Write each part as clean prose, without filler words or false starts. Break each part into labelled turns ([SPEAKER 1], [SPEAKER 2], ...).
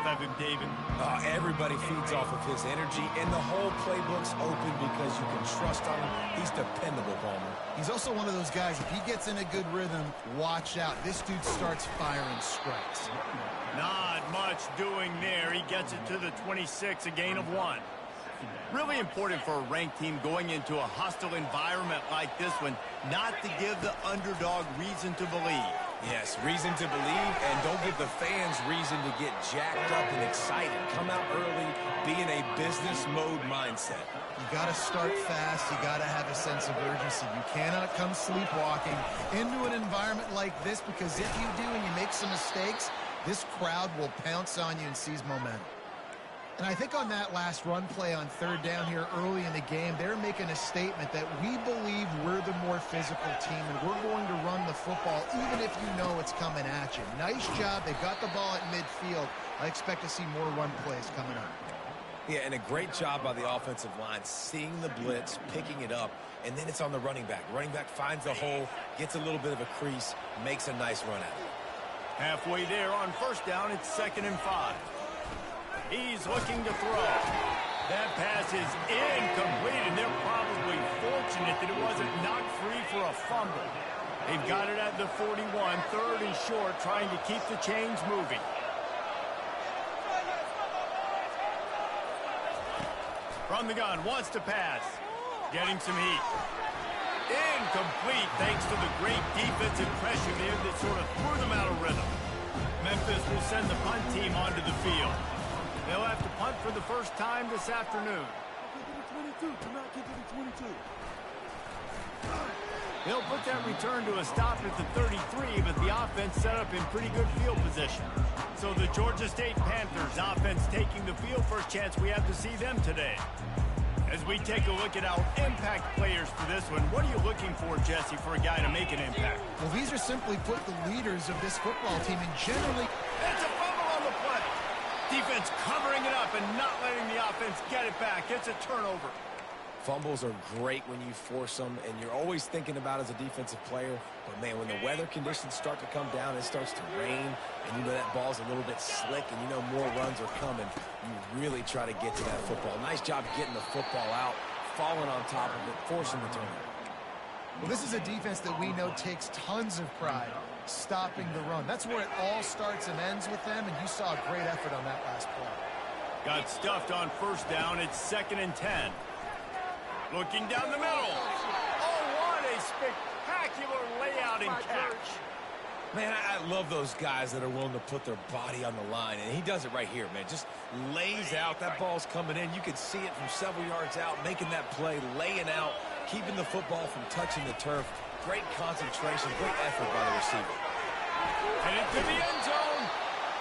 [SPEAKER 1] off of him, David?
[SPEAKER 2] Everybody feeds off of his energy, and the whole playbook's open because you can trust on him. He's dependable, Palmer.
[SPEAKER 3] He's also one of those guys, if he gets in a good rhythm, watch out. This dude starts firing strikes.
[SPEAKER 1] Not much doing there. He gets it to the 26, a gain of 1. Really important for a ranked team going into a hostile environment like this one, not to give the underdog reason to believe.
[SPEAKER 2] Yes, reason to believe, and don't give the fans reason to get jacked up and excited. Come out early, be in a business mode mindset.
[SPEAKER 3] You got to start fast. You got to have a sense of urgency. You cannot come sleepwalking into an environment like this, because if you do and you make some mistakes, this crowd will pounce on you and seize momentum. And I think on that last run play on third down here early in the game, they're making a statement that we believe we're the more physical team and we're going to run the football even if you know it's coming at you. Nice job. They've got the ball at midfield. I expect to see more run plays coming up.
[SPEAKER 2] Yeah, and a great job by the offensive line, seeing the blitz, picking it up, and then it's on the running back. Running back finds the hole, gets a little bit of a crease, makes a nice run at it.
[SPEAKER 1] Halfway there on first down, it's 2nd and 5. He's looking to throw. That pass is incomplete, and they're probably fortunate that it wasn't knocked free for a fumble. They've got it at the 41, 3rd and short, trying to keep the chains moving. From the gun, wants to pass. Getting some heat. Incomplete thanks to the great defensive pressure there that sort of threw them out of rhythm. Memphis will send the punt team onto the field. They'll have to punt for the first time this afternoon. They'll put that return to a stop at the 33, but the offense set up in pretty good field position. So the Georgia State Panthers offense taking the field. First chance we have to see them today. As we take a look at our impact players for this one, what are you looking for, Jesse, for a guy to make an impact?
[SPEAKER 3] Well, these are simply put the leaders of this football team, and generally...
[SPEAKER 1] It's a fumble on the play. Defense covering it up and not letting the offense get it back. It's a turnover.
[SPEAKER 2] Fumbles are great when you force them, and you're always thinking about as a defensive player. But, man, when the weather conditions start to come down, it starts to rain, and you know that ball's a little bit slick, and you know more runs are coming, you really try to get to that football. Nice job getting the football out, falling on top of it, forcing the turnover.
[SPEAKER 3] Well, this is a defense that we know takes tons of pride stopping the run. That's where it all starts and ends with them, and you saw a great effort on that last play.
[SPEAKER 1] Got stuffed on first down. It's 2nd and 10. Looking down the middle. Oh, what a spectacular layout and catch.
[SPEAKER 2] Man, I love those guys that are willing to put their body on the line, and he does it right here, man. Just lays out. That ball's coming in. You can see it from several yards out, making that play, laying out, keeping the football from touching the turf. Great concentration, great effort by the receiver.
[SPEAKER 1] And into the end zone.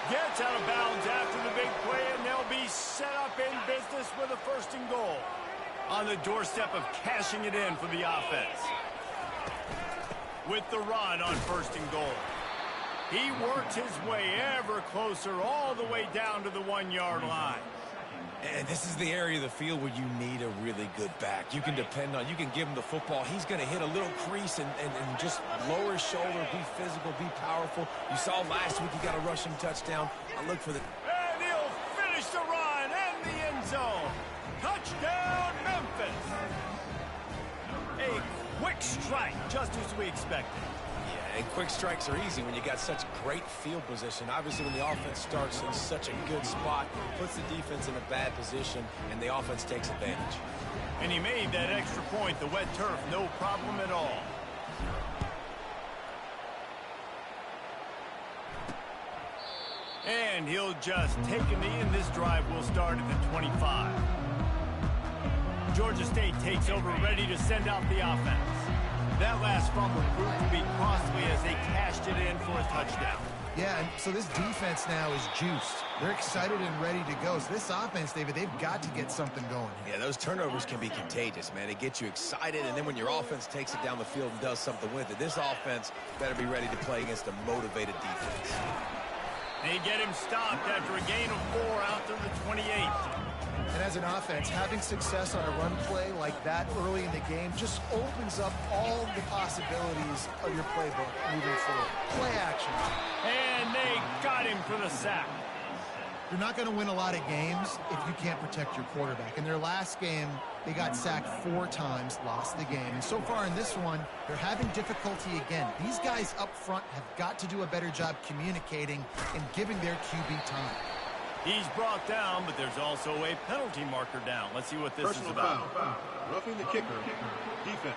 [SPEAKER 1] Gets out of bounds after the big play, and they'll be set up in business with a 1st and goal. On the doorstep of cashing it in for the offense. With the run on 1st and goal. He works his way ever closer all the way down to the 1-yard line.
[SPEAKER 2] And this is the area of the field where you need a really good back. You can depend on, you can give him the football. He's going to hit a little crease and just lower his shoulder, be physical, be powerful. You saw last week he got a rushing touchdown. I look for the...
[SPEAKER 1] And he'll finish the run in the end zone. Touchdown, Memphis. A quick strike, just as we expected.
[SPEAKER 2] Yeah, and quick strikes are easy when you got such great field position. Obviously, when the offense starts in such a good spot, puts the defense in a bad position, and the offense takes advantage.
[SPEAKER 1] And he made that extra point, the wet turf, no problem at all. And he'll just take a knee, and this drive will start at the 25. Georgia State takes over, ready to send out the offense. That last fumble proved to be costly as they cashed it in for a touchdown.
[SPEAKER 3] Yeah, and so this defense now is juiced. They're excited and ready to go. So this offense, David, they've got to get something going.
[SPEAKER 2] Yeah, those turnovers can be contagious, man. It gets you excited, and then when your offense takes it down the field and does something with it, this offense better be ready to play against a motivated defense.
[SPEAKER 1] They get him stopped after a gain of 4 out to the 28.
[SPEAKER 3] And as an offense, having success on a run play like that early in the game just opens up all the possibilities of your playbook moving forward. Play action.
[SPEAKER 1] And they got him for the sack.
[SPEAKER 3] You're not going to win a lot of games if you can't protect your quarterback. In their last game, they got sacked 4 times, lost the game. And so far in this one, they're having difficulty again. These guys up front have got to do a better job communicating and giving their QB time.
[SPEAKER 1] He's brought down, but there's also a penalty marker down. Let's see what this is about.
[SPEAKER 4] Foul. Roughing the kicker. Defense.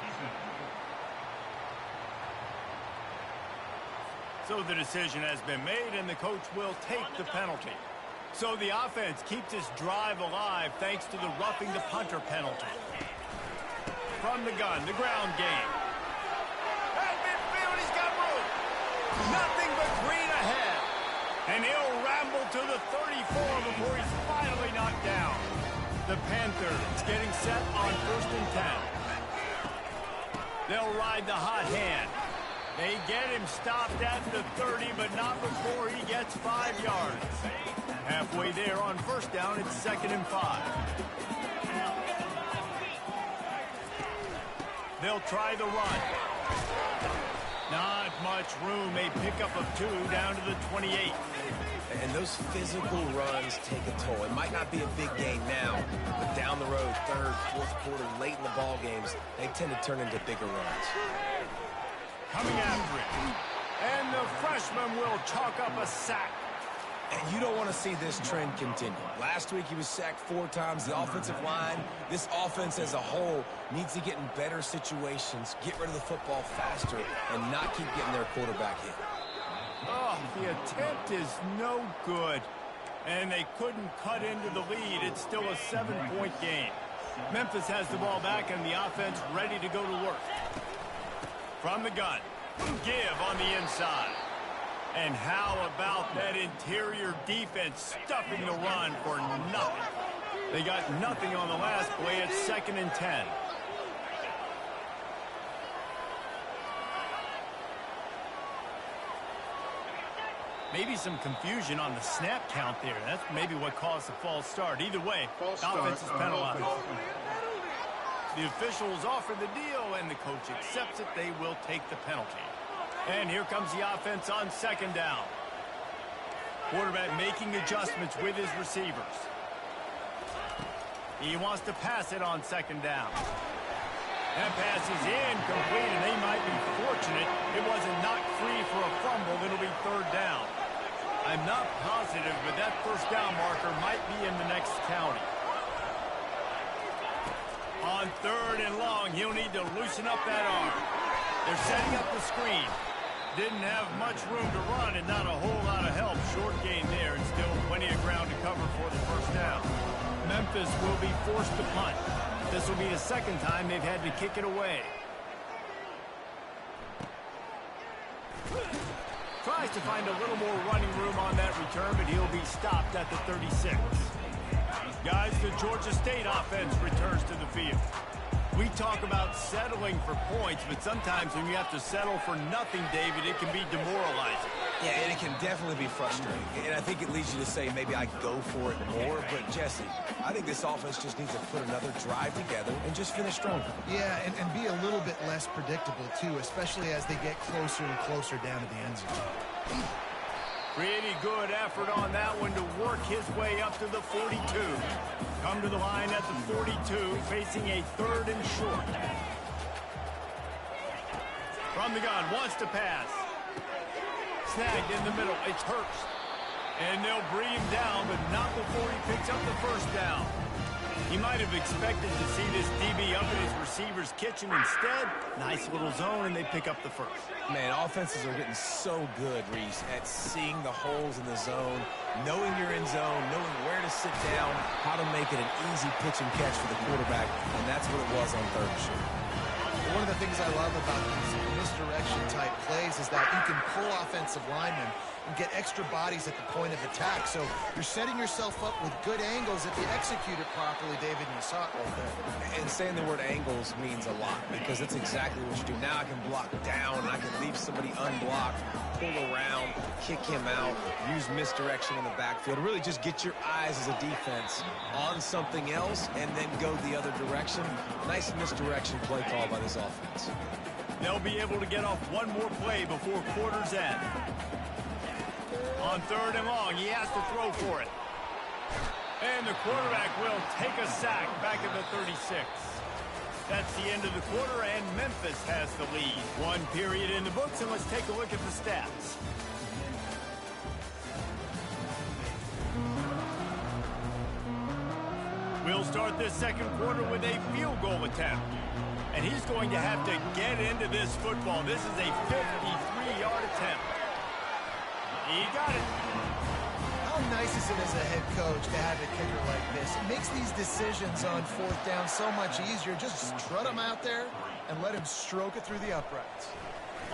[SPEAKER 1] So the decision has been made, and the coach will take the penalty. So the offense keeps this drive alive thanks to the roughing the punter penalty. From the gun, the ground game. At midfield, he's got room. Nothing but green ahead. And he'll ramble to the 34 before he's finally knocked down. The Panthers getting set on 1st and 10. They'll ride the hot hand. They get him stopped at the 30, but not before he gets 5 yards. Halfway there on 1st down, it's 2nd and 5. They'll try the run. Not much room. A pickup of 2 down to the 28.
[SPEAKER 2] And those physical runs take a toll. It might not be a big gain now, but down the road, 3rd, 4th quarter, late in the ball games, they tend to turn into bigger runs.
[SPEAKER 1] Coming after it. And the freshman will chalk up a sack.
[SPEAKER 2] And you don't want to see this trend continue. Last week, he was sacked 4 times. The offensive line, this offense as a whole, needs to get in better situations, get rid of the football faster, and not keep getting their quarterback hit.
[SPEAKER 1] Oh, the attempt is no good. And they couldn't cut into the lead. It's still a 7-point game. Memphis has the ball back and the offense ready to go to work. From the gun, give on the inside. And how about that interior defense stuffing the run for nothing? They got nothing on the last play. It's 2nd and 10. Maybe some confusion on the snap count there. That's maybe what caused the false start. Either way, offense is penalized. The officials offer the deal, and the coach accepts it. They will take the penalty. And here comes the offense on 2nd down. Quarterback making adjustments with his receivers. He wants to pass it on 2nd down. That pass is incomplete, and they might be fortunate it wasn't knocked free for a fumble. It'll be 3rd down. I'm not positive, but that 1st down marker might be in the next county. On 3rd and long, he'll need to loosen up that arm. They're setting up the screen. Didn't have much room to run and not a whole lot of help. Short gain there and still plenty of ground to cover for the 1st down. Memphis will be forced to punt. This will be the 2nd time they've had to kick it away. Tries to find a little more running room on that return, but he'll be stopped at the 36. Guys, the Georgia State offense returns to the field. We talk about settling for points, but sometimes when you have to settle for nothing, David, it can be demoralizing.
[SPEAKER 2] Yeah, and it can definitely be frustrating. And I think it leads you to say maybe I go for it more. But, Jesse, I think this offense just needs to put another drive together and just finish strong.
[SPEAKER 3] Yeah, and be a little bit less predictable, too, especially as they get closer and closer down to the end zone.
[SPEAKER 1] Pretty good effort on that one to work his way up to the 42. Come to the line at the 42, facing a 3rd and short. From the gun, wants to pass. Snagged in the middle, it's Hurst. And they'll bring him down, but not before he picks up the 1st down. He might have expected to see this DB up in his receiver's kitchen. Instead, nice little zone, and they pick up the 1st.
[SPEAKER 2] Man, offenses are getting so good, Reese, at seeing the holes in the zone, knowing you're in zone, knowing where to sit down, how to make it an easy pitch and catch for the quarterback, and that's what it was on 3rd and short.
[SPEAKER 3] One of the things I love about these misdirection-type plays is that you can pull offensive linemen and get extra bodies at the point of attack. So you're setting yourself up with good angles if you execute it properly, David, and you saw it right there.
[SPEAKER 2] And saying the word angles means a lot because that's exactly what you do. Now I can block down, I can leave somebody unblocked, pull around, kick him out, use misdirection in the backfield. Really just get your eyes as a defense on something else and then go the other direction. Nice misdirection play call by this offense.
[SPEAKER 1] They'll be able to get off one more play before quarter's end. On 3rd and long, he has to throw for it. And the quarterback will take a sack back at the 36. That's the end of the quarter, and Memphis has the lead. One period in the books, and let's take a look at the stats. We'll start this second quarter with a field goal attempt. And he's going to have to get into this football. This is a 53-yard attempt. He got it.
[SPEAKER 3] How nice is it as a head coach to have a kicker like this? It makes these decisions on fourth down so much easier. Just strut him out there and let him stroke it through the uprights.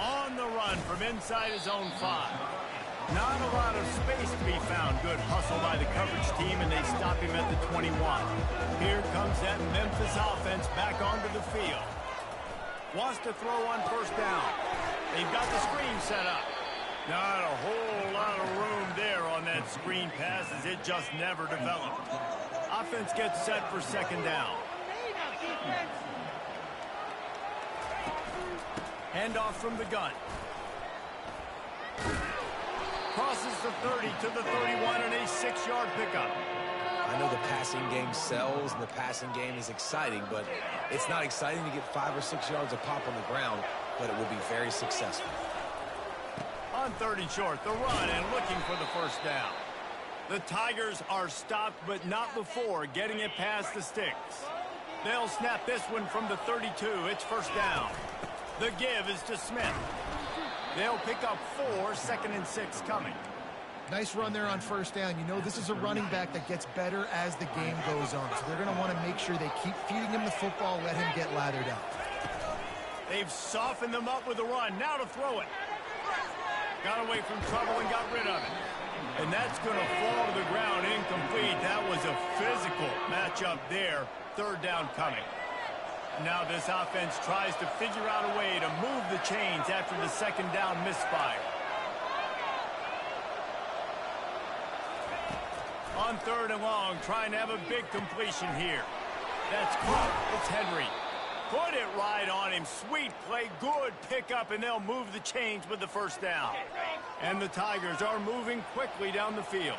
[SPEAKER 1] On the run from inside his own 5. Not a lot of space to be found. Good hustle by the coverage team, and they stop him at the 21. Here comes that Memphis offense back onto the field. Wants to throw on first down. They've got the screen set up. Not a whole lot of room there on that screen pass, as it just never developed. Offense gets set for second down. Handoff from the gun. Crosses the 30 to the 31 and a 6-yard pickup.
[SPEAKER 2] I know the passing game sells and the passing game is exciting, but it's not exciting to get 5 or 6 yards of pop on the ground, but it will be very successful.
[SPEAKER 1] On 3rd and short, the run and looking for the first down. The Tigers are stopped, but not before getting it past the sticks. They'll snap this one from the 32. It's first down. The give is to Smith. They'll pick up 4, 2nd and 6 coming.
[SPEAKER 3] Nice run there on first down. You know, this is a running back that gets better as the game goes on. So they're going to want to make sure they keep feeding him the football, let him get lathered up.
[SPEAKER 1] They've softened them up with a run. Now to throw it. Got away from trouble and got rid of it. And that's going to fall to the ground incomplete. That was a physical matchup there. 3rd down coming. Now this offense tries to figure out a way to move the chains after the 2nd down misfire. On 3rd and long, trying to have a big completion here. That's caught. It's Henry. Put it right on him. Sweet play. Good pickup, and they'll move the chains with the first down. And the Tigers are moving quickly down the field.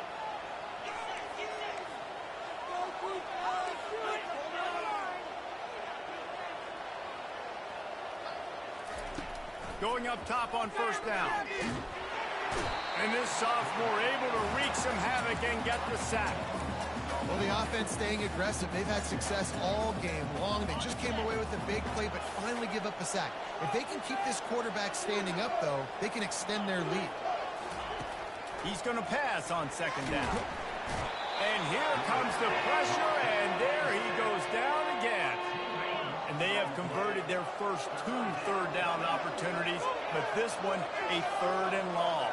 [SPEAKER 1] Going up top on first down. And this sophomore able to wreak some havoc and get the sack.
[SPEAKER 3] Well, the offense staying aggressive. They've had success all game long. They just came away with a big play, but finally give up a sack. If they can keep this quarterback standing up, though, they can extend their lead.
[SPEAKER 1] He's going to pass on 2nd down. And here comes the pressure, and there he goes down again. And they have converted their first 2 3rd down opportunities, but this one a 3rd and long.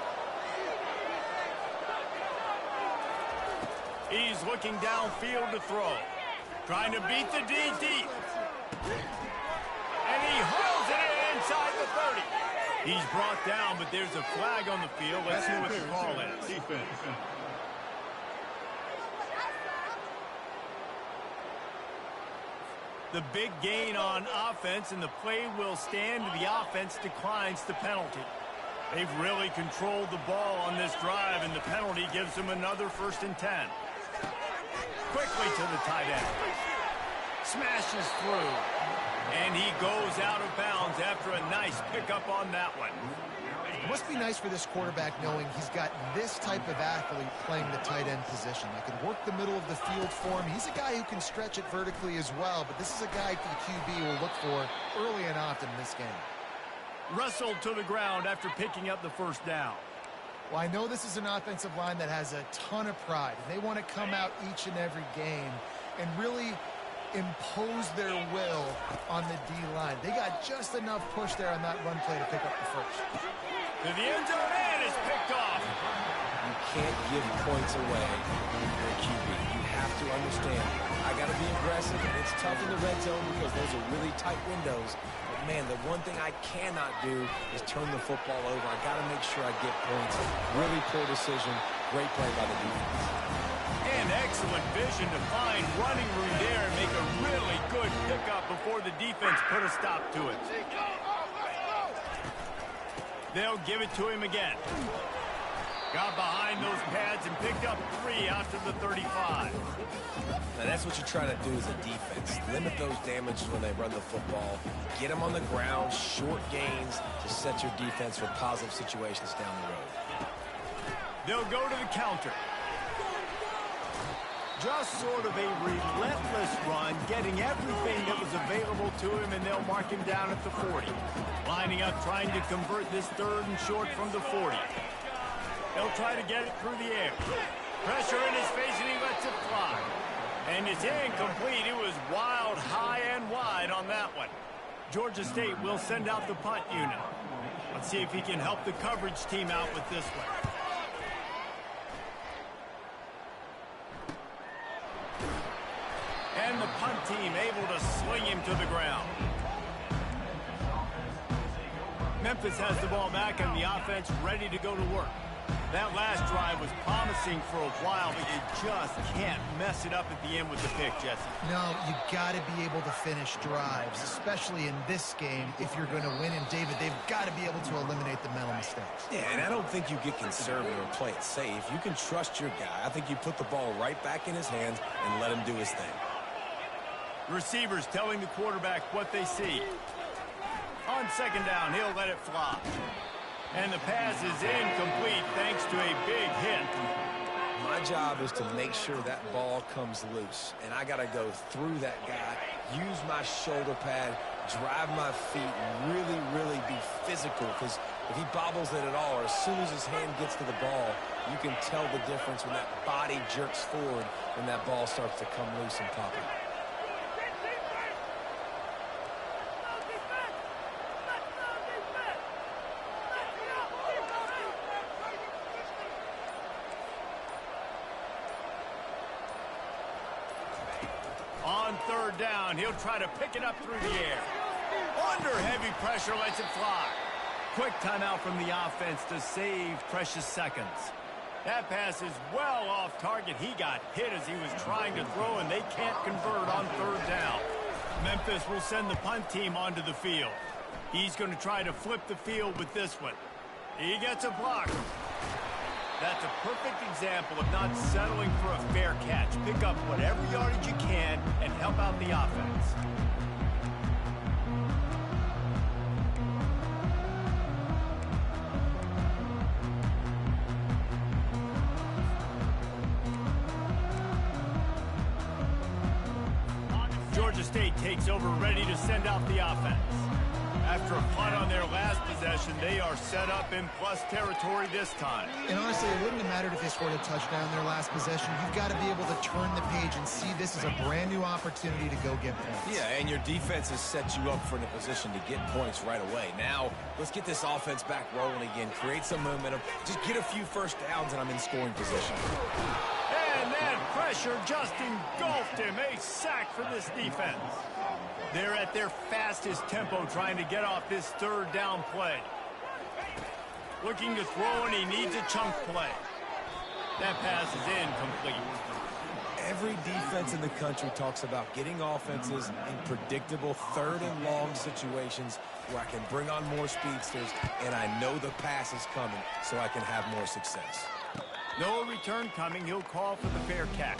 [SPEAKER 1] He's looking downfield to throw. Trying to beat the D deep. And he hurls it inside the 30. He's brought down, but there's a flag on the field. Let's see what the call is.
[SPEAKER 4] Defense.
[SPEAKER 1] The big gain on offense, and the play will stand. The offense declines the penalty. They've really controlled the ball on this drive, and the penalty gives them another 1st and 10. Quickly to the tight end. Smashes through. And he goes out of bounds after a nice pickup on that one.
[SPEAKER 3] It must be nice for this quarterback knowing he's got this type of athlete playing the tight end position. That can work the middle of the field for him. He's a guy who can stretch it vertically as well, but this is a guy the QB will look for early and often in this game.
[SPEAKER 1] Wrestled to the ground after picking up the first down.
[SPEAKER 3] Well, I know this is an offensive line that has a ton of pride. They want to come out each and every game and really impose their will on the D-line. They got just enough push there on that run play to pick up the first.
[SPEAKER 1] To the end zone, and it's picked off.
[SPEAKER 2] You can't give points away when you're a QB. You have to understand, I got to be aggressive, and it's tough in the red zone because those are really tight windows. But, man, the one thing I cannot do is turn the football over. I got to make sure I get points. Really poor decision. Great play by the defense.
[SPEAKER 1] And excellent vision to find running room there and make a really good pickup before the defense put a stop to it. They'll give it to him again. Got behind those pads and picked up 3 out to the 35.
[SPEAKER 2] Now that's what you're trying to do as a defense. Limit those damages when they run the football. Get them on the ground, short gains to set your defense for positive situations down the road.
[SPEAKER 1] They'll go to the counter. Just sort of a relentless run, getting everything that was available to him, and they'll mark him down at the 40. Lining up, trying to convert this 3rd and short from the 40. They'll try to get it through the air. Pressure in his face, and he lets it fly. And it's incomplete. It was wild, high, and wide on that one. Georgia State will send out the punt unit. Let's see if he can help the coverage team out with this one. And the punt team able to swing him to the ground. Memphis has the ball back and the offense ready to go to work. That last drive was promising for a while, but you just can't mess it up at the end with the pick, Jesse.
[SPEAKER 3] No, you got to be able to finish drives, especially in this game. If you're going to win, and David, they've got to be able to eliminate the mental mistakes.
[SPEAKER 2] Yeah, and I don't think you get conservative or play it safe. You can trust your guy. I think you put the ball right back in his hands and let him do his thing.
[SPEAKER 1] Receivers telling the quarterback what they see. On 2nd down, he'll let it fly. And the pass is incomplete thanks to a big hit.
[SPEAKER 2] My job is to make sure that ball comes loose. And I got to go through that guy, use my shoulder pad, drive my feet, and really be physical. Because if he bobbles it at all, or as soon as his hand gets to the ball, you can tell the difference when that body jerks forward when that ball starts to come loose and pop out.
[SPEAKER 1] On 3rd down, he'll try to pick it up through the air. Under heavy pressure, lets it fly. Quick timeout from the offense to save precious seconds. That pass is well off target. He got hit as he was trying to throw, and they can't convert on 3rd down. Memphis will send the punt team onto the field. He's going to try to flip the field with this one. He gets a block. That's a perfect example of not settling for a fair catch. Pick up whatever yardage you can and help out the offense. Georgia State takes over, ready to send out the offense. After a punt on their last possession, they are set up in plus territory this time.
[SPEAKER 3] And honestly, it wouldn't have mattered if they scored a touchdown in their last possession. You've got to be able to turn the page and see this as a brand new opportunity to go get points.
[SPEAKER 2] Yeah, and your defense has set you up for the position to get points right away. Now, let's get this offense back rolling again, create some momentum, just get a few first downs, and I'm in scoring position.
[SPEAKER 1] And that pressure just engulfed him. A sack for this defense. They're at their fastest tempo trying to get off this 3rd down play. Looking to throw, and he needs a chunk play. That pass is incomplete.
[SPEAKER 2] Every defense in the country talks about getting offenses in predictable 3rd and long situations where I can bring on more speedsters and I know the pass is coming so I can have more success.
[SPEAKER 1] No return coming. He'll call for the fair catch.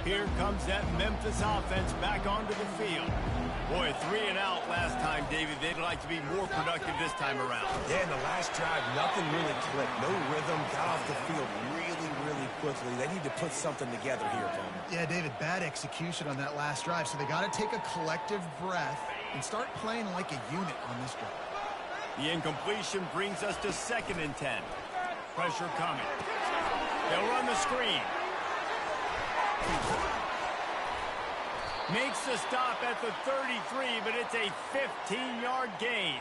[SPEAKER 1] Here comes that Memphis offense back onto the field. Boy, 3 and out last time, David. They'd like to be more productive this time around.
[SPEAKER 2] Yeah, in the last drive, nothing really clicked. No rhythm, got off the field really quickly. They need to put something together here, Bowman.
[SPEAKER 3] Yeah, David, bad execution on that last drive. So they got to take a collective breath and start playing like a unit on this drive.
[SPEAKER 1] The incompletion brings us to 2nd and 10. Pressure coming. They'll run the screen. Makes the stop at the 33, but it's a 15-yard gain.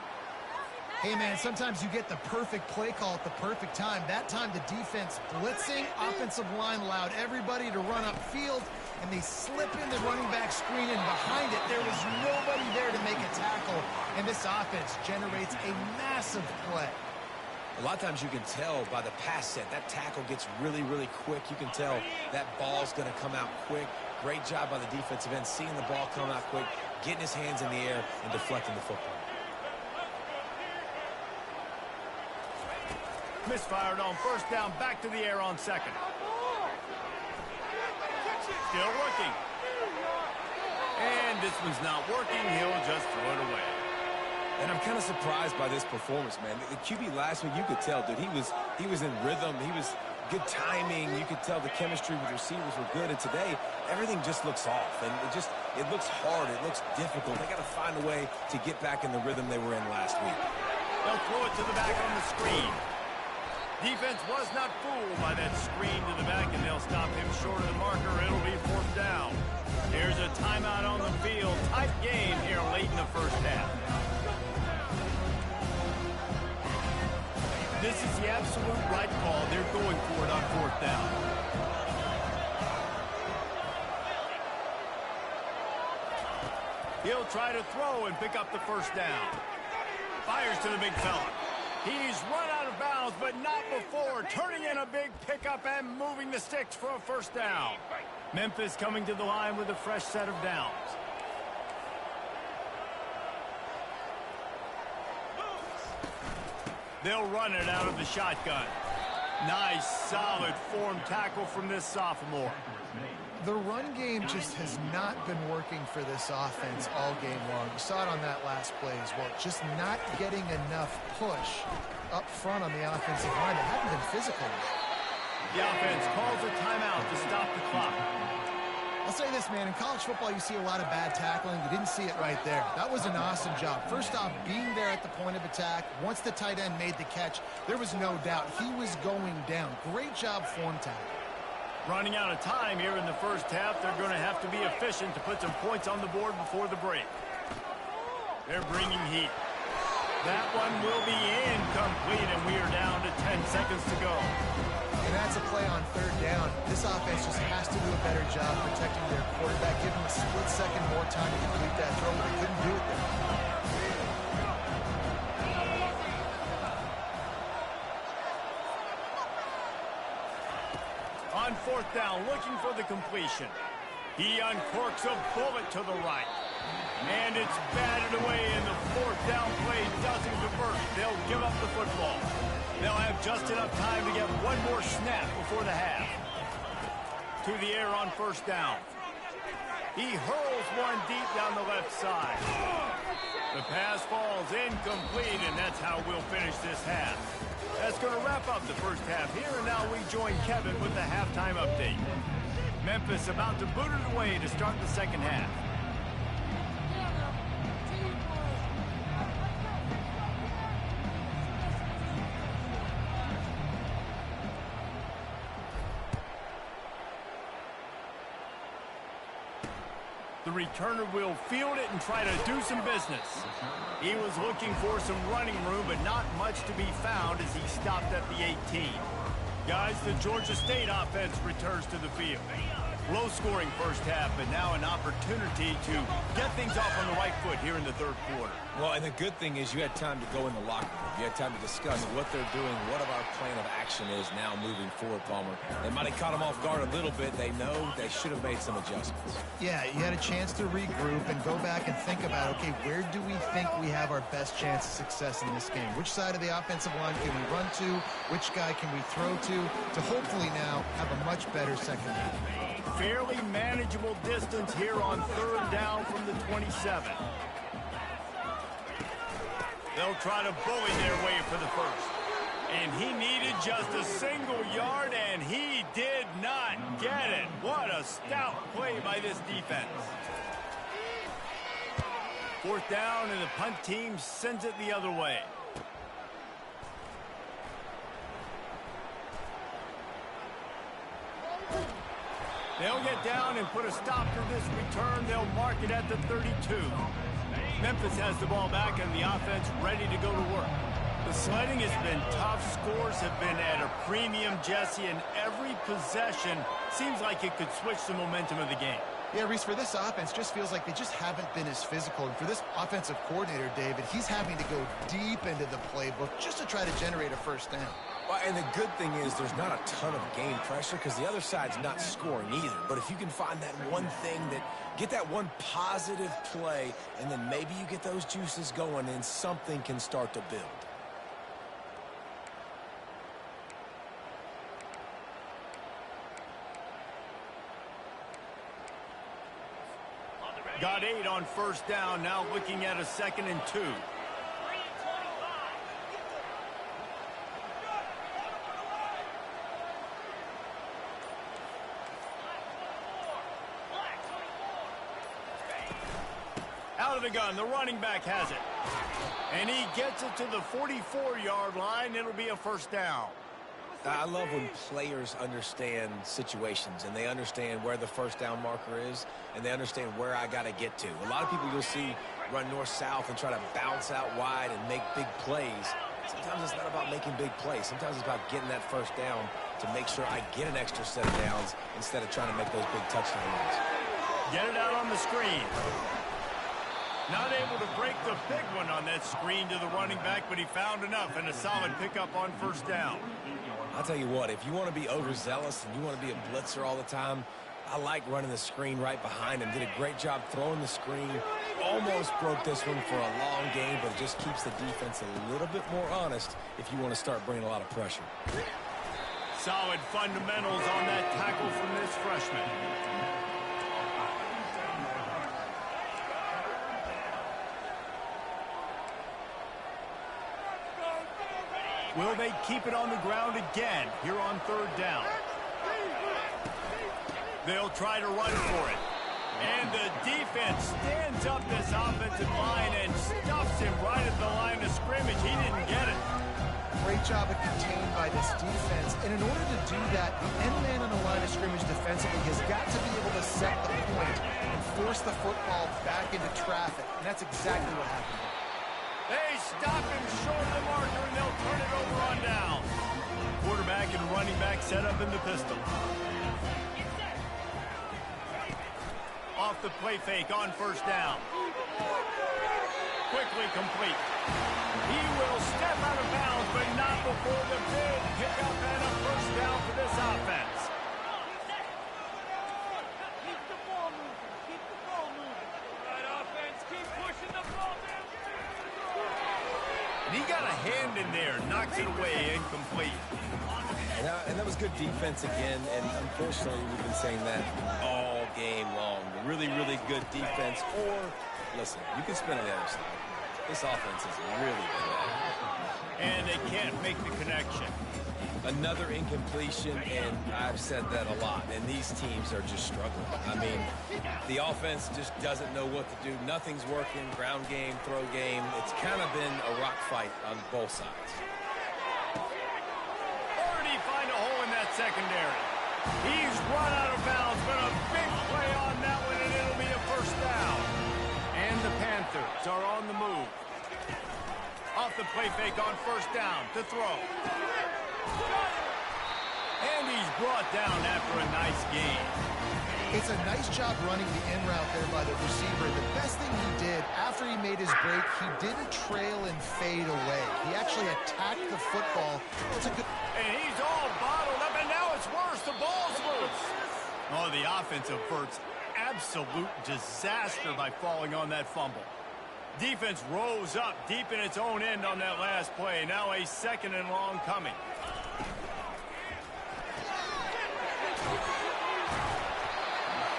[SPEAKER 3] Hey, man, sometimes you get the perfect play call at the perfect time. That time the defense blitzing, offensive line allowed everybody to run upfield, and they slip in the running back screen, and behind it there was nobody there to make a tackle, and this offense generates a massive play.
[SPEAKER 2] A lot of times you can tell by the pass set, that tackle gets really quick. You can tell that ball's going to come out quick. Great job by the defensive end, seeing the ball come out quick, getting his hands in the air, and deflecting the football.
[SPEAKER 1] Misfired on first down, back to the air on second. Still looking. And this one's not working. He'll just throw it away.
[SPEAKER 2] And I'm kind of surprised by this performance, man. The QB last week, you could tell, dude, he was in rhythm. He was good timing. You could tell the chemistry with receivers were good. And today, everything just looks off. And it looks hard. It looks difficult. They got to find a way to get back in the rhythm they were in last week.
[SPEAKER 1] They'll throw it to the back on the screen. Defense was not fooled by that screen to the back, and they'll stop him short of the marker. It'll be fourth down. Here's a timeout on the field. Tight game here late in the first half. This is the absolute right call. They're going for it on fourth down. He'll try to throw and pick up the first down. Fires to the big fella. He's run out of bounds, but not before. Turning in a big pickup and moving the sticks for a first down. Memphis coming to the line with a fresh set of downs. They'll run it out of the shotgun. Nice, solid form tackle from this sophomore.
[SPEAKER 3] The run game just has not been working for this offense all game long. You saw it on that last play as well. Just not getting enough push up front on the offensive line. They haven't been physical.
[SPEAKER 1] The offense calls a timeout to stop the clock.
[SPEAKER 3] I'll say this, man. In college football, you see a lot of bad tackling. You didn't see it right there. That was an awesome job. First off, being there at the point of attack. Once the tight end made the catch, there was no doubt he was going down. Great job form tackle.
[SPEAKER 1] Running out of time here in the first half. They're going to have to be efficient to put some points on the board before the break. They're bringing heat. That one will be incomplete, and we are down to 10 seconds to go.
[SPEAKER 3] And that's a play on third down. This offense just has to do a better job protecting their quarterback. Give him a split second more time to complete that throw, but they couldn't do it there.
[SPEAKER 1] On fourth down, looking for the completion. He uncorks a bullet to the right. And it's batted away, and the fourth down play doesn't convert. They'll give up the football. They'll have just enough time to get one more snap before the half. To the air on first down. He hurls one deep down the left side. The pass falls incomplete, and that's how we'll finish this half. That's going to wrap up the first half here, and now we join Kevin with the halftime update. Memphis about to boot it away to start the second half. The returner will field it and try to do some business. He was looking for some running room, but not much to be found as he stopped at the 18. Guys, the Georgia State offense returns to the field. Low-scoring first half, but now an opportunity to get things off on the right foot here in the third quarter.
[SPEAKER 2] Well, and the good thing is you had time to go in the locker room. You had time to discuss what they're doing, what our plan of action is now moving forward, Palmer. They might have caught them off guard a little bit. They know they should have made some adjustments.
[SPEAKER 3] Yeah, you had a chance to regroup and go back and think about, okay, where do we think we have our best chance of success in this game? Which side of the offensive line can we run to? Which guy can we throw to hopefully now have a much better second half?
[SPEAKER 1] Fairly manageable distance here on third down from the 27. They'll try to bully their way for the first. And he needed just a single yard, and he did not get it. What a stout play by this defense. Fourth down, and the punt team sends it the other way. They'll get down and put a stop to this return. They'll mark it at the 32. Memphis has the ball back and the offense ready to go to work. The sledding has been tough. Scores have been at a premium, Jesse, and every possession seems like it could switch the momentum of the game.
[SPEAKER 3] Yeah, Reese, for this offense, just feels like they just haven't been as physical. And for this offensive coordinator, David, he's having to go deep into the playbook just to try to generate a first down.
[SPEAKER 2] Well, and the good thing is there's not a ton of game pressure because the other side's not scoring either. But if you can find that one thing, get that one positive play, and then maybe you get those juices going and something can start to build.
[SPEAKER 1] Got 8 on first down, now looking at a 2nd and 2. Out of the gun, the running back has it. And he gets it to the 44-yard line. It'll be a first down.
[SPEAKER 2] I love when players understand situations and they understand where the first down marker is and they understand where I got to get to. A lot of people you'll see run north-south and try to bounce out wide and make big plays. Sometimes it's not about making big plays. Sometimes it's about getting that first down to make sure I get an extra set of downs instead of trying to make those big touchdown runs.
[SPEAKER 1] Get it out on the screen. Not able to break the big one on that screen to the running back, but he found enough and a solid pickup on first down.
[SPEAKER 2] I'll tell you what, if you want to be overzealous and you want to be a blitzer all the time, I like running the screen right behind him. Did a great job throwing the screen. Almost broke this one for a long game, but it just keeps the defense a little bit more honest if you want to start bringing a lot of pressure.
[SPEAKER 1] Solid fundamentals on that tackle from this freshman. Will they keep it on the ground again here on third down? They'll try to run for it. And the defense stands up this offensive line and stuffs him right at the line of scrimmage. He didn't get it.
[SPEAKER 3] Great job of contained by this defense. And in order to do that, the end man on the line of scrimmage defensively has got to be able to set the point and force the football back into traffic. And that's exactly what happened.
[SPEAKER 1] They stop him short of the marker, and they'll turn it over on down. Quarterback and running back set up in the pistol. Off the play fake on first down. Quickly complete. He will step out of bounds, but not before the big pickup and a first down for this offense.
[SPEAKER 5] Keep the ball moving. Keep the ball moving. All right, offense, keep pushing the ball down.
[SPEAKER 1] And he got a hand in there, knocks it away, incomplete.
[SPEAKER 2] And that was good defense again, and unfortunately we've been saying that all game long. Really, really good defense. Or, listen, you can spin on the other side. This offense is really good.
[SPEAKER 1] And they can't make the connection.
[SPEAKER 2] Another incompletion, and I've said that a lot, and these teams are just struggling. I mean, the offense just doesn't know what to do. Nothing's working, ground game, throw game. It's kind of been a rock fight on both sides.
[SPEAKER 1] Or did he find a hole in that secondary? He's run out of bounds, but a big play on that one, and it'll be a first down. And the Panthers are on the move. Off the play fake on first down to throw. And he's brought down after a nice gain.
[SPEAKER 3] It's a nice job running the in route there by the receiver. The best thing he did after he made his break, he didn't trail and fade away. He actually attacked the football. It's a good...
[SPEAKER 1] And he's all bottled up, and now it's worse. The ball's loose. Oh, the offense averts absolute disaster by falling on that fumble. Defense rose up deep in its own end on that last play. Now a 2nd and long coming.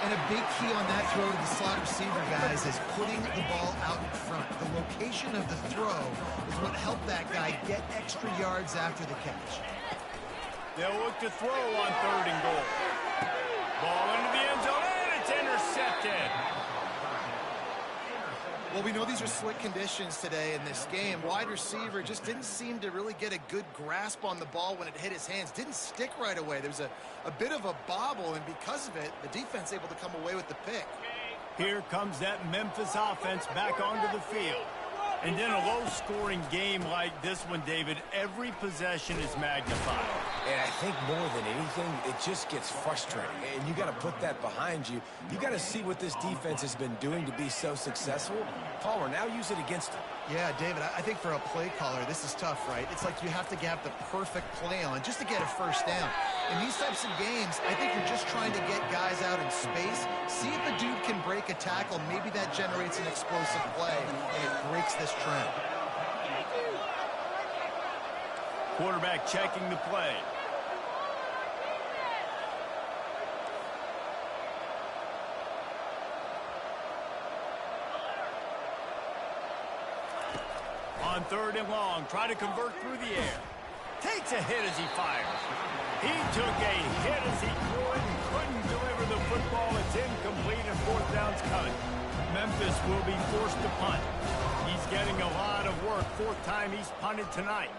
[SPEAKER 3] And a big key on that throw to the slot receiver, guys, is putting the ball out in front. The location of the throw is what helped that guy get extra yards after the catch.
[SPEAKER 1] They'll look to throw on 3rd and goal. Ball into the end zone, and it's intercepted.
[SPEAKER 3] Well, we know these are slick conditions today in this game. Wide receiver just didn't seem to really get a good grasp on the ball when it hit his hands. Didn't stick right away. There was a bit of a bobble, and because of it, the defense able to come away with the pick.
[SPEAKER 1] Here comes that Memphis offense back onto the field. And in a low-scoring game like this one, David, every possession is magnified.
[SPEAKER 2] And I think more than anything, it just gets frustrating. And you got to put that behind you. You got to see what this defense has been doing to be so successful. Palmer, now use it against them.
[SPEAKER 3] Yeah, David, I think for a play caller, this is tough, right? It's like you have to have the perfect play on just to get a first down. In these types of games, I think you're just trying to get guys out in space, see if the dude can break a tackle. Maybe that generates an explosive play, and it breaks this trend.
[SPEAKER 1] Quarterback checking the play. on 3rd and long. Try to convert through the air. Takes a hit as he fires. He took a hit as he threw it and couldn't deliver the football. It's incomplete and 4th down's coming. Memphis will be forced to punt. He's getting a lot of work. 4th time he's punted tonight.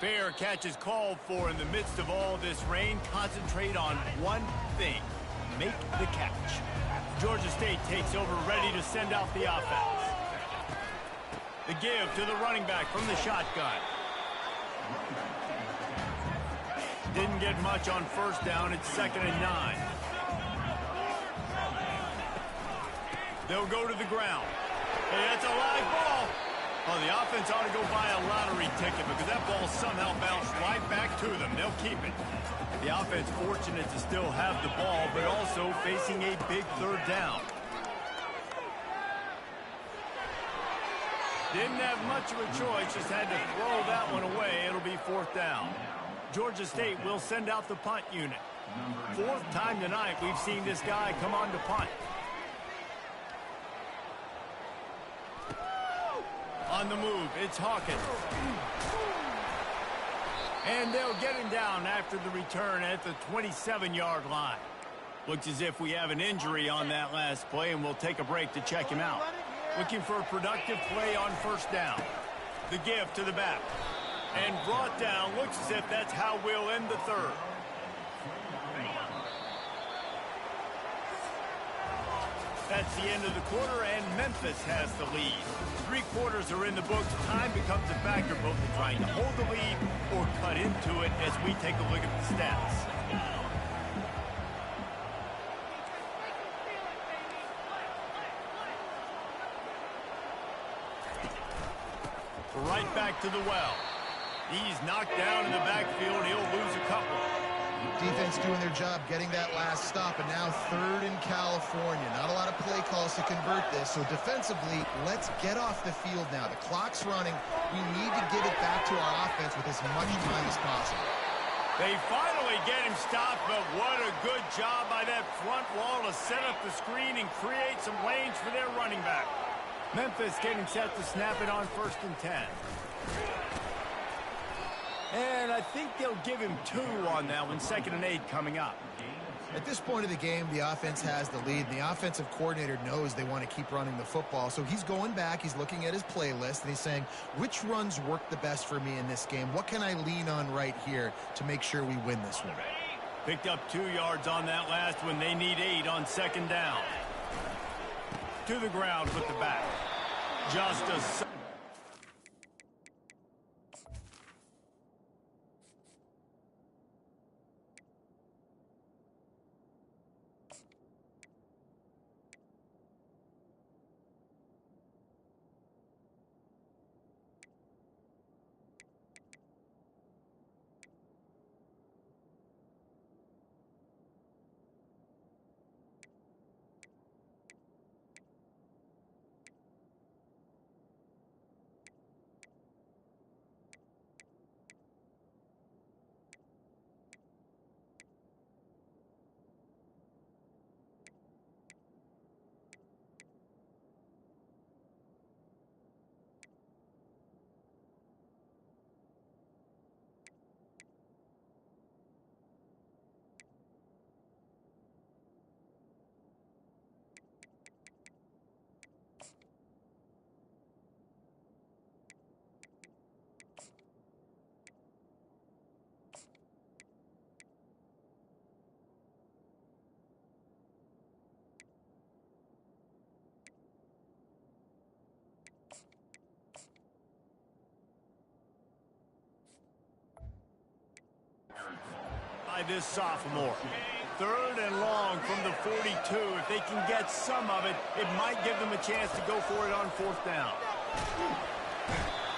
[SPEAKER 1] Fair catch is called for in the midst of all this rain. Concentrate on one thing. Make the catch. Georgia State takes over, ready to send out the offense. The give to the running back from the shotgun. Didn't get much on 1st down. It's 2nd and 9. They'll go to the ground. Hey, that's a live ball. Oh, the offense ought to go buy a lottery ticket because that ball somehow bounced right back to them. They'll keep it. The offense fortunate to still have the ball, but also facing a big 3rd down. Didn't have much of a choice, just had to throw that one away. It'll be 4th down. Georgia State will send out the punt unit. 4th time tonight we've seen this guy come on to punt. On the move, it's Hawkins. And they'll get him down after the return at the 27-yard line. Looks as if we have an injury on that last play, and we'll take a break to check him out. Looking for a productive play on 1st down. The give to the back. And brought down. Looks as if that's how we'll end the 3rd. That's the end of the quarter, and Memphis has the lead. 3 quarters are in the books. Time becomes a factor, both in trying to hold the lead or cut into it as we take a look at the stats. Right back to the well. He's knocked down in the backfield. He'll lose a couple.
[SPEAKER 3] Defense doing their job getting that last stop, and now 3rd in California. Not a lot of play calls to convert this, so defensively, let's get off the field now. The clock's running. We need to give it back to our offense with as much time as possible.
[SPEAKER 1] They finally get him stopped, but what a good job by that front wall to set up the screen and create some lanes for their running back. Memphis getting set to snap it on 1st and 10. And I think they'll give him 2 on that one. 2nd and 8 coming up.
[SPEAKER 3] At this point of the game, the offense has the lead, and the offensive coordinator knows they want to keep running the football. So he's going back, he's looking at his playlist, and he's saying, which runs work the best for me in this game? What can I lean on right here to make sure we win this one?
[SPEAKER 1] Picked up 2 yards on that last one. They need 8 on 2nd down. To the ground with the back. Just a... by this sophomore. 3rd and long from the 42. If they can get some of it, it might give them a chance to go for it on 4th down.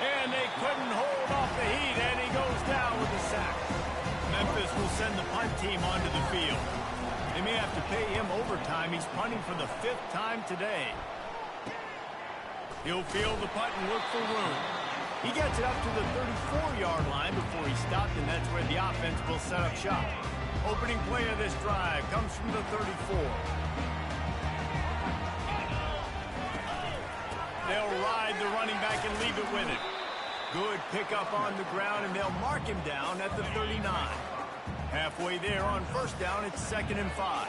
[SPEAKER 1] And they couldn't hold off the heat, and he goes down with a sack. Memphis will send the punt team onto the field. They may have to pay him overtime. He's punting for the 5th time today. He'll field the punt and look for room. He gets it up to the 34-yard line before he stopped, and that's where the offense will set up shop. Opening play of this drive comes from the 34. They'll ride the running back and leave it with him. Good pickup on the ground, and they'll mark him down at the 39. Halfway there on first down, it's 2nd and 5.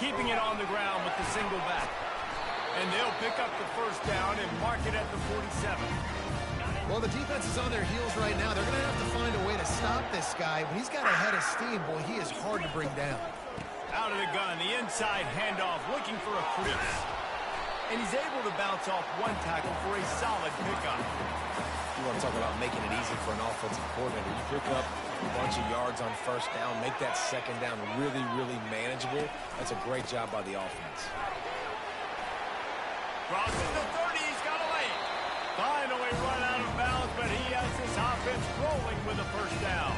[SPEAKER 1] Keeping it on the ground with the single back. And they'll pick up the first down and mark it at the 47.
[SPEAKER 3] Well, the defense is on their heels right now. They're going to have to find a way to stop this guy. When he's got a head of steam, boy, he is hard to bring down.
[SPEAKER 1] Out of the gun, the inside handoff, looking for a crease. And he's able to bounce off one tackle for a solid pickup.
[SPEAKER 2] You want to talk about making it easy for an offensive coordinator. You pick up a bunch of yards on first down, make that second down really, really manageable. That's a great job by the offense.
[SPEAKER 1] Crosses the 30, he's got a lane. Finally run out of bounds, but he has this offense rolling with a first down.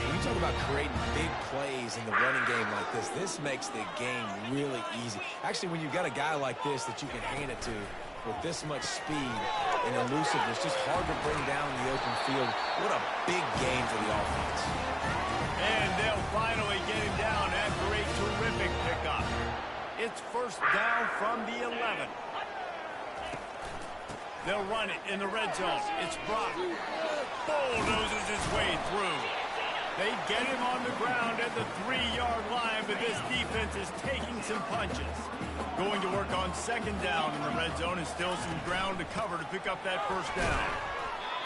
[SPEAKER 2] When you talk about creating big plays in the running game like this makes the game really easy. Actually, when you've got a guy like this that you can hand it to with this much speed and elusiveness, just hard to bring down in the open field. What a big game for the offense.
[SPEAKER 1] And they'll finally get him down after a terrific pickup. It's first down from the 11. They'll run it in the red zone. It's Brock. Bulldozes his way through. They get him on the ground at the 3-yard line, but this defense is taking some punches. Going to work on second down in the red zone, and still some ground to cover to pick up that first down.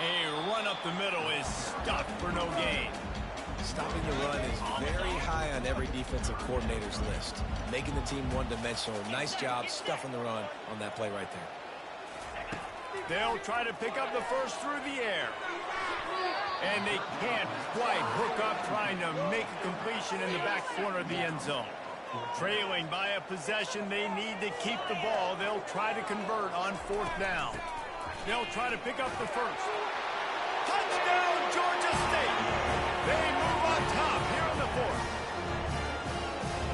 [SPEAKER 1] A run up the middle is stuck for no gain.
[SPEAKER 2] Stopping the run is very high on every defensive coordinator's list. Making the team one-dimensional. Nice job stuffing the run on that play right there.
[SPEAKER 1] They'll try to pick up the first through the air. And they can't quite hook up, trying to make a completion in the back corner of the end zone. Trailing by a possession, they need to keep the ball. They'll try to convert on fourth down. They'll try to pick up the first. Touchdown, Georgia State! They move on top here in the fourth.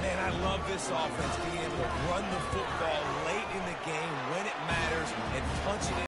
[SPEAKER 2] Man, I love this offense being able to run the football late in the game when it matters and punch it in.